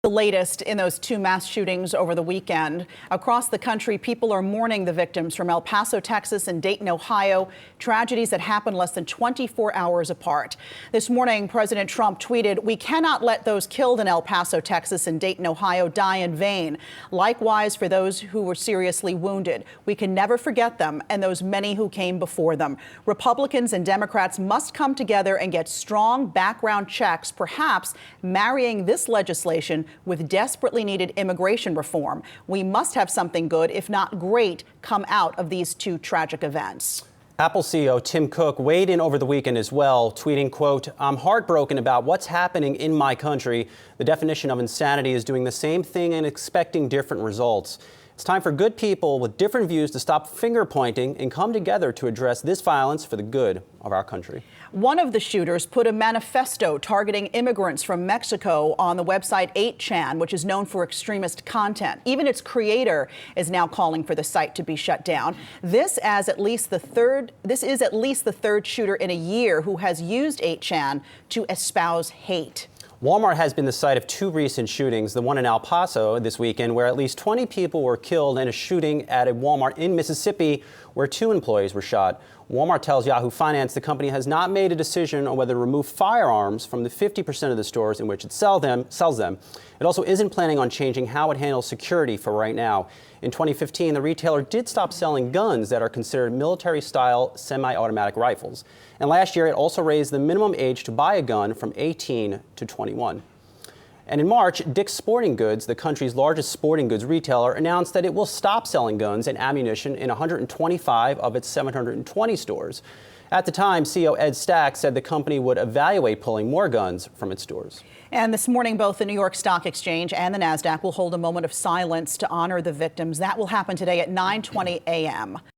The latest in those two mass shootings over the weekend. Across the country, people are mourning the victims from El Paso, Texas and Dayton, Ohio, tragedies that happened less than 24 hours apart. This morning, President Trump tweeted, "We cannot let those killed in El Paso, Texas and Dayton, Ohio die in vain. Likewise for those who were seriously wounded. We can never forget them and those many who came before them. Republicans and Democrats must come together and get strong background checks, perhaps marrying this legislation with desperately needed immigration reform. We must have something good, if not great, come out of these two tragic events." Apple CEO Tim Cook weighed in over the weekend as well, tweeting, quote, "I'm heartbroken about what's happening in my country. The definition of insanity is doing the same thing and expecting different results. It's time for good people with different views to stop finger pointing and come together to address this violence for the good of our country." One of the shooters put a manifesto targeting immigrants from Mexico on the website 8chan, which is known for extremist content. Even its creator is now calling for the site to be shut down. This is at least the third shooter in a year who has used 8chan to espouse hate. Walmart has been the site of two recent shootings, the one in El Paso this weekend where at least 20 people were killed and a shooting at a Walmart in Mississippi where 2 employees were shot. Walmart tells Yahoo Finance the company has not made a decision on whether to remove firearms from the 50% of the stores in which it sells them. It also isn't planning on changing how it handles security for right now. In 2015, the retailer did stop selling guns that are considered military-style semi-automatic rifles. And last year, it also raised the minimum age to buy a gun from 18 to 21. And in March, Dick's Sporting Goods, the country's largest sporting goods retailer, announced that it will stop selling guns and ammunition in 125 of its 720 stores. At the time, CEO Ed Stack said the company would evaluate pulling more guns from its stores. And this morning, both the New York Stock Exchange and the NASDAQ will hold a moment of silence to honor the victims. That will happen today at 9:20 a.m.